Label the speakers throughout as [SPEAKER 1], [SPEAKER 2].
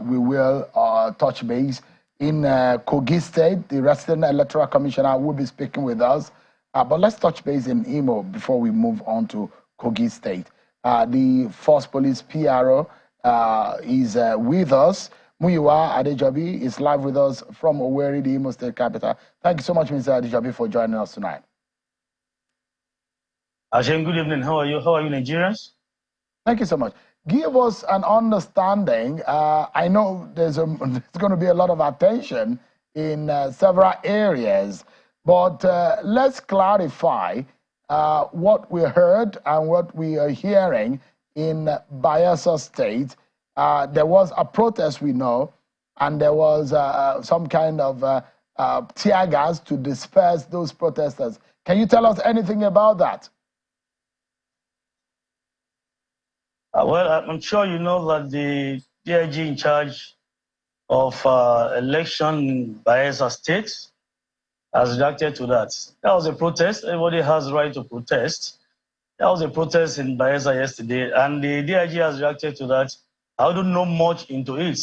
[SPEAKER 1] we will touch base. In Kogi State, the resident electoral commissioner will be speaking with us. But let's touch base in Imo before we move on to Kogi State. The Force Police PRO is with us. Muyiwa Adejobi is live with us from Owerri, the Imo State capital. Thank you so much, Mr. Adejobi, for joining us tonight.
[SPEAKER 2] Hashem, good evening. How are you? How are you, Nigerians?
[SPEAKER 1] Thank you so much. Give us an understanding. I know there's going to be a lot of attention in several areas, but let's clarify what we heard and what we are hearing in Bayelsa State. There was a protest, we know, and there was some kind of tear gas to disperse those protesters. Can you tell us anything about that?
[SPEAKER 2] Well, I'm sure you know that the DIG in charge of election in Bayelsa State has reacted to that. That was a protest. Everybody has the right to protest. That was a protest in Bayelsa yesterday, and the DIG has reacted to that. I don't know much into it.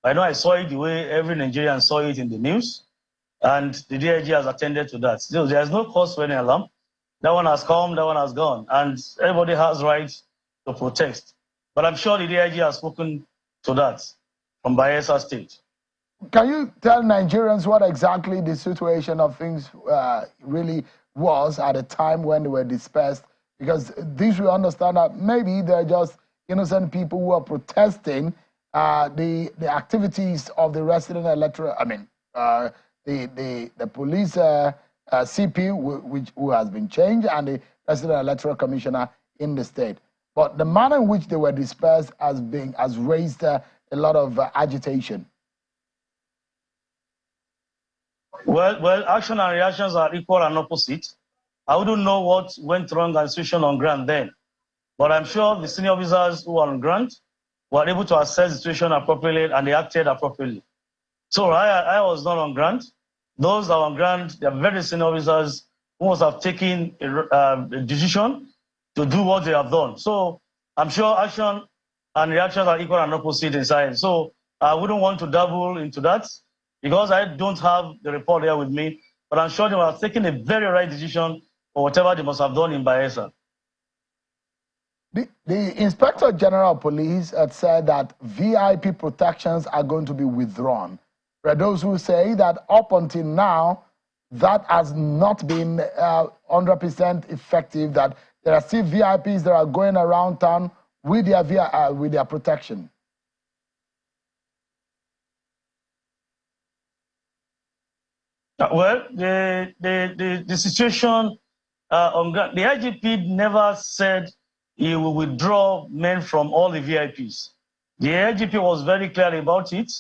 [SPEAKER 2] I know I saw it the way every Nigerian saw it in the news, and the DIG has attended to that. So there's no cause for any alarm. That one has come, that one has gone, and everybody has right to protest. But I'm sure the DIG has spoken to that from Bayelsa State.
[SPEAKER 1] Can you tell Nigerians what exactly the situation of things really was at the time when they were dispersed? Because this we understand that maybe they're just innocent people who are protesting the activities of the resident electoral, the police CP, who has been changed, and the resident electoral commissioner in the state. But the manner in which they were dispersed has raised a lot of agitation.
[SPEAKER 2] Well, action and reactions are equal and opposite. I wouldn't know what went wrong and situation on ground then. But I'm sure the senior officers who are on ground were able to assess the situation appropriately and they acted appropriately. So I was not on ground. Those that are on ground, they are very senior officers who must have taken a decision to do what they have done. So I'm sure action and reactions are equal and opposite in science. So I wouldn't want to dabble into that because I don't have the report here with me, but I'm sure they have taken a very right decision for whatever they must have done in Bayelsa.
[SPEAKER 1] The Inspector General of Police had said that VIP protections are going to be withdrawn. There are those who say that up until now, that has not been 100% effective, that there are still VIPs that are going around town with their protection.
[SPEAKER 2] Well, the situation on ground, the IGP never said he will withdraw men from all the VIPs. The IGP was very clear about it,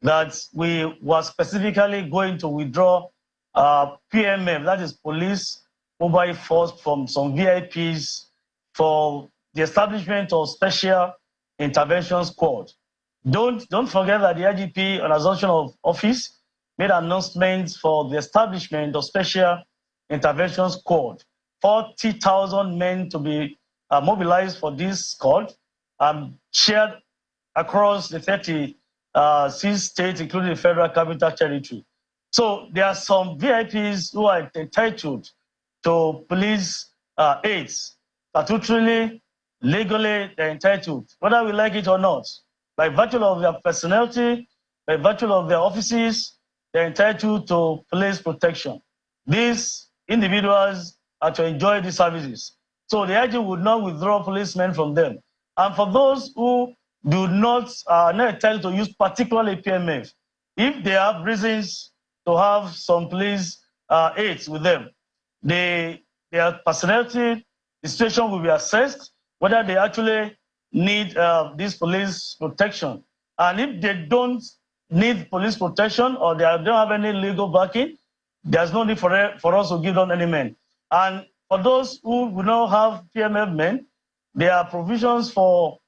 [SPEAKER 2] that we were specifically going to withdraw PMF, that is Police Mobile Force, from some VIPs for the establishment of Special Intervention Squad. Don't forget that the IGP, on assumption of office, made announcements for the establishment of Special Intervention Squad. 40,000 men to be mobilized for this squad, shared across the 36 states, including the Federal Capital Territory. So there are some VIPs who are entitled to police aids. Statutorily, legally, they're entitled, whether we like it or not. By virtue of their personality, by virtue of their offices, they're entitled to police protection. These individuals are to enjoy these services. So the IG would not withdraw policemen from them. And for those who are not entitled to use particularly PMF, if they have reasons to have some police aids with them, their personality, the situation will be assessed, whether they actually need this police protection. And if they don't need police protection or they don't have any legal backing, there's no need for us to give them any men. And for those who will not have PMF men, there are provisions for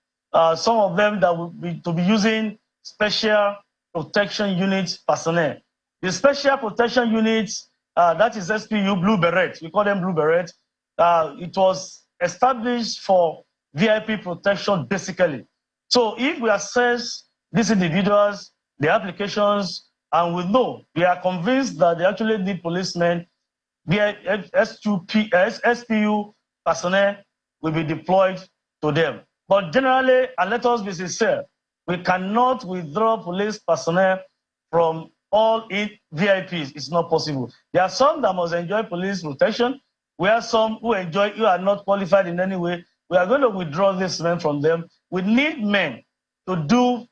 [SPEAKER 2] some of them that will be to be using special protection units personnel. The special protection units, that is SPU Blue Beret, we call them Blue Beret. It was established for VIP protection basically. So if we assess these individuals, their applications, and we are convinced that they actually need policemen. SPU personnel will be deployed to them. But generally, and let us be sincere, we cannot withdraw police personnel from all VIPs. It's not possible. There are some that must enjoy police protection. We have some who are not qualified in any way. We are going to withdraw these men from them. We need men to do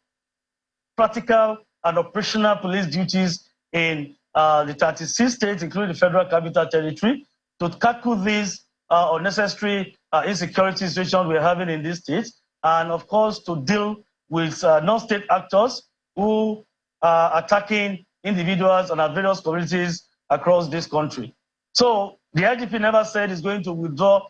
[SPEAKER 2] practical and operational police duties in the 36 states, including the Federal Capital Territory, to tackle these unnecessary insecurity situations we're having in these states, and of course to deal with non-state actors who are attacking individuals and various communities across this country. So the IGP never said he's going to withdraw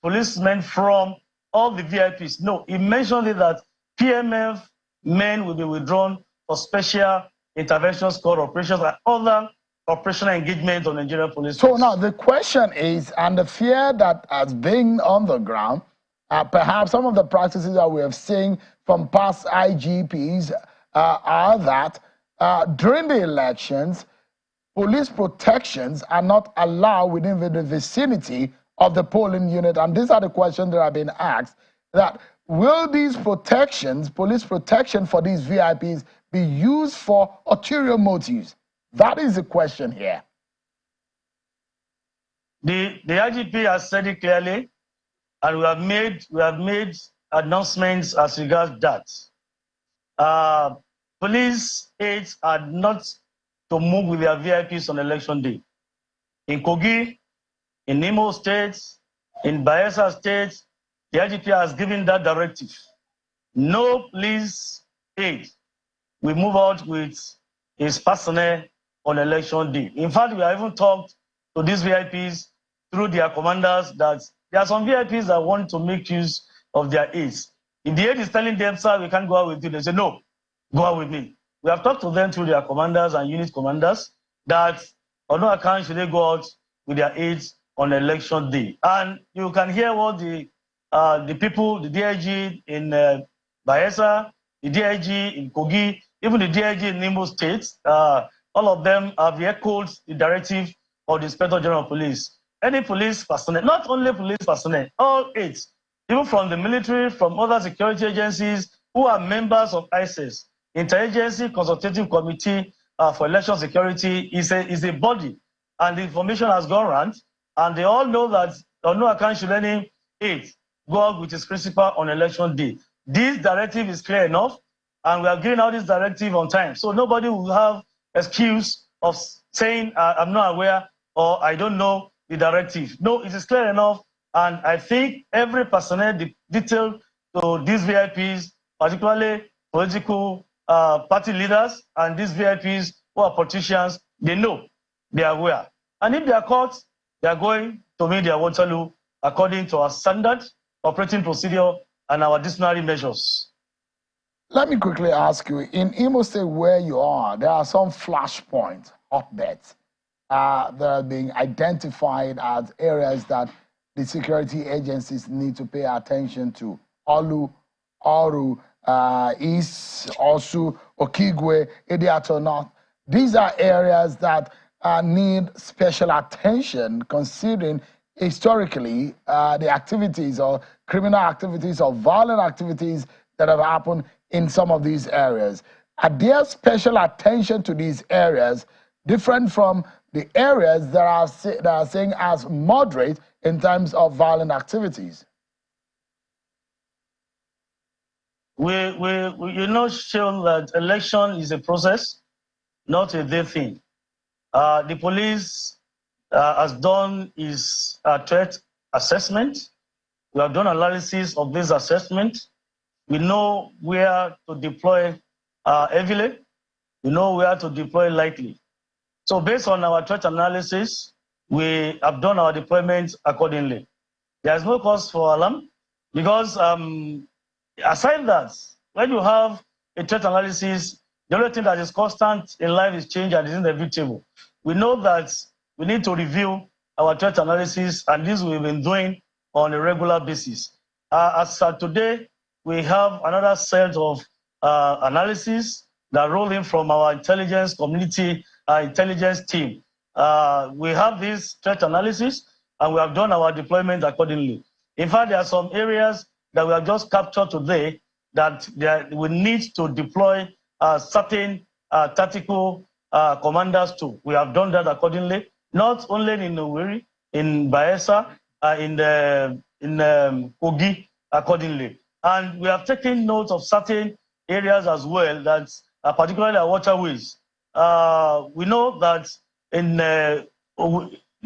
[SPEAKER 2] policemen from all the VIPs. No, he mentioned it that PMF men will be withdrawn for special intervention squad operations and other operational engagement on Nigerian police.
[SPEAKER 1] So now the question is, and the fear that has been on the ground, perhaps some of the practices that we have seen from past IGPs are that during the elections, police protections are not allowed within the vicinity of the polling unit. And these are the questions that have been asked, that will these protections, police protection for these VIPs, be used for ulterior motives? That is the question here.
[SPEAKER 2] The IGP has said it clearly, and we have made announcements as regards that. Police aides are not to move with their VIPs on election day. In Kogi, in Imo State, in Bayelsa State, the IGP has given that directive. No police aide will move out with his personnel on election day. In fact, we have even talked to these VIPs through their commanders that there are some VIPs that want to make use of their aides. If the aide is telling them, sir, we can't go out with you, they say, no, go out with me. We have talked to them through their commanders and unit commanders that on no account should they go out with their aides on election day. And you can hear what the people, the DIG in Bayelsa, the DIG in Kogi, even the DIG in Imo State, all of them have echoed the directive of the Inspector General of Police. Any police personnel, not only police personnel, all aides, even from the military, from other security agencies who are members of ISIS, Interagency Consultative Committee for Election Security is a body, and the information has gone around, and they all know that on no account should any aide go out with his principal on election day. This directive is clear enough, and we are giving out this directive on time. So nobody will have excuse of saying, I'm not aware or I don't know the directive. No, it is clear enough, and I think every personnel detailed to these VIPs, particularly political party leaders and these VIPs who are politicians, they know, they are aware. And if they are caught, they are going to meet their Waterloo according to our standard operating procedure and our disciplinary measures.
[SPEAKER 1] Let me quickly ask you, in Imo State where you are, there are some flashpoints, hotbeds, that are being identified as areas that the security agencies need to pay attention to. Olu, Oru, East, Osu, Okigwe, Idiato North. These are areas that need special attention, considering historically the activities or criminal activities or violent activities that have happened in some of these areas. Are there special attention to these areas different from the areas that are seen as moderate in terms of violent activities?
[SPEAKER 2] You're not sure that election is a process, not a day thing. The police has done its threat assessment. We have done analysis of this assessment. We know where to deploy heavily. We know where to deploy lightly. So based on our threat analysis, we have done our deployment accordingly. There is no cause for alarm because aside that, when you have a threat analysis, the only thing that is constant in life is change and is inevitable. We know that we need to review our threat analysis, and this we've been doing on a regular basis. As of today, we have another set of analysis that roll in from our intelligence community, intelligence team. We have this threat analysis, and we have done our deployment accordingly. In fact, there are some areas that we have just captured today that we need to deploy certain tactical commanders to. We have done that accordingly, not only in Owerri, in Bayelsa, in Kogi accordingly. And we have taken note of certain areas as well that are particularly our waterways. We know that in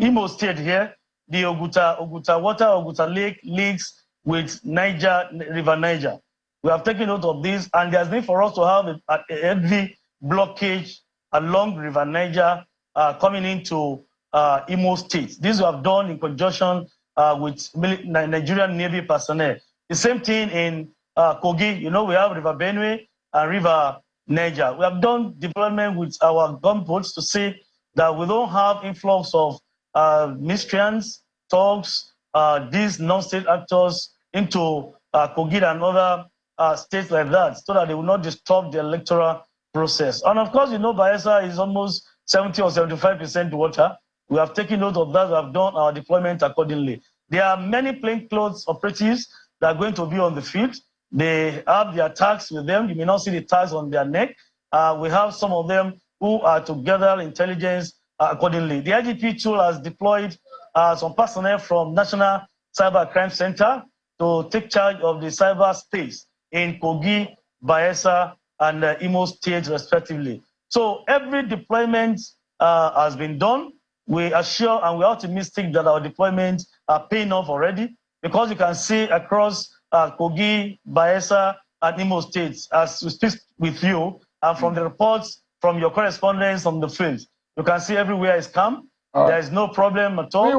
[SPEAKER 2] Imo State here, the Oguta Lake links with River Niger. We have taken note of this, and there's need for us to have a heavy blockage along River Niger coming into Imo State. This we have done in conjunction with Nigerian Navy personnel. The same thing in Kogi. You know, we have River Benue and River Niger. We have done deployment with our gunboats to see that we don't have influx of miscreants, thugs, these non-state actors into Kogi and other states like that, so that they will not disturb the electoral process. And of course, you know, Bayelsa is almost 70 or 75% water. We have taken note of that. We have done our deployment accordingly. There are many plainclothes operatives that are going to be on the field. They have their tags with them. You may not see the tags on their neck. We have some of them who are to gather intelligence accordingly. The IGP tool has deployed some personnel from National Cyber Crime Center to take charge of the cyber space in Kogi, Bayelsa, and Imo State, respectively. So every deployment has been done. We are sure and we're optimistic that our deployments are paying off already, because you can see across Kogi, Bayelsa, and Imo States, as we speak with you, and from the reports from your correspondents on the field, you can see everywhere is calm. There is no problem at all.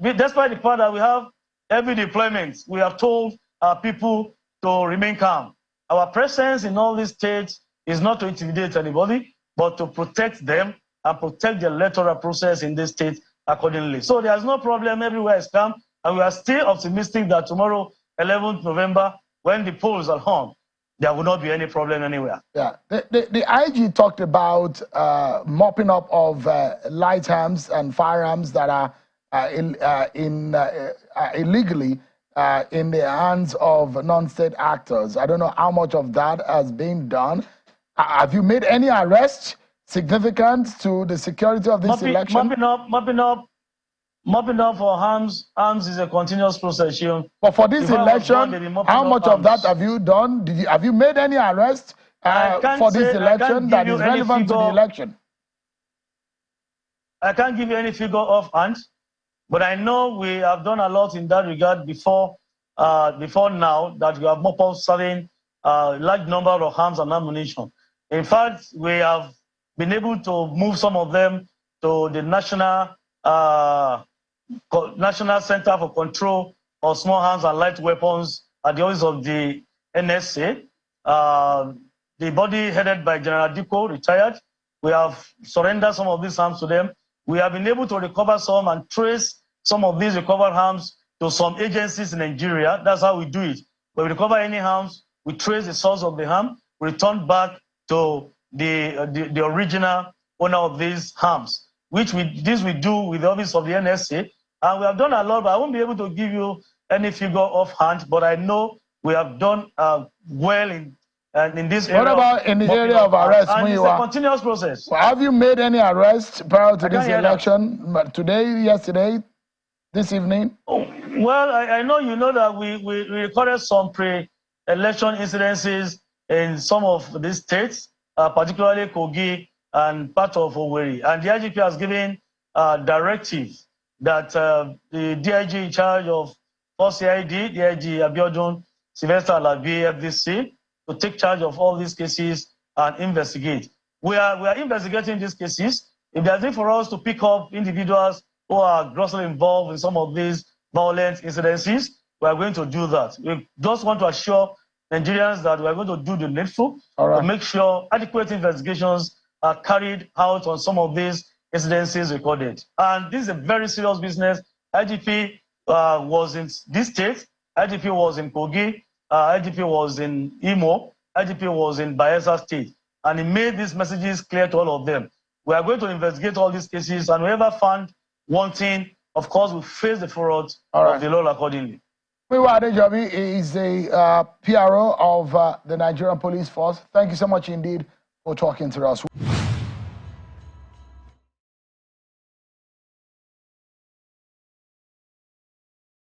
[SPEAKER 2] Despite the fact that we have every deployment, we have told our people to remain calm. Our presence in all these states is not to intimidate anybody, but to protect them and protect the electoral process in this state accordingly. So there's no problem, everywhere is calm, and we are still optimistic that tomorrow, 11th November, when the polls are hung, there will not be any problem anywhere.
[SPEAKER 1] Yeah, the IG talked about mopping up of light arms and firearms that are illegally in the hands of non-state actors. I don't know how much of that has been done. Have you made any arrests significant to the security of this election?
[SPEAKER 2] Mopping up for arms is a continuous process.
[SPEAKER 1] But for this election, how much of that have you done? Have you made any arrests for this election that is relevant to the election?
[SPEAKER 2] I can't give you any figure offhand, but I know we have done a lot in that regard before now, that we have mopped up certain large number of arms and ammunition. In fact, we have been able to move some of them to the National Center for Control of Small Arms and Light Weapons at the office of the NSA. The body headed by General Diko, retired. We have surrendered some of these arms to them. We have been able to recover some and trace some of these recovered arms to some agencies in Nigeria. That's how we do it. When we recover any arms, we trace the source of the arm, we return back to the original owner of these arms, which we do with the office of the NSA. And we have done a lot, but I won't be able to give you any figure offhand, but I know we have done well in this area.
[SPEAKER 1] What about in the area of arrest?
[SPEAKER 2] And it's a continuous process.
[SPEAKER 1] Well, have you made any arrests prior to this election? Today, yesterday, this evening?
[SPEAKER 2] Oh, well, I know you know that we recorded some pre-election incidences in some of these states, particularly Kogi and part of Owerri. And the IGP has given directives that the DIG in charge of CID, DIG Abiodun, Sylvester Alabi, FDC, to take charge of all these cases and investigate. We are investigating these cases. If there's need for us to pick up individuals who are grossly involved in some of these violent incidences, we are going to do that. We just want to assure Nigerians that we are going to do the needful to make sure adequate investigations are carried out on some of these incidences recorded. And this is a very serious business. IGP was in this state, IGP was in Kogi, IGP was in Imo, IGP was in Bayelsa State, and he made these messages clear to all of them. We are going to investigate all these cases, and whoever found wanting, of course, will face the fraud of the law accordingly.
[SPEAKER 1] Miwa Adejobi is the PRO of the Nigerian Police Force. Thank you so much indeed for talking to us.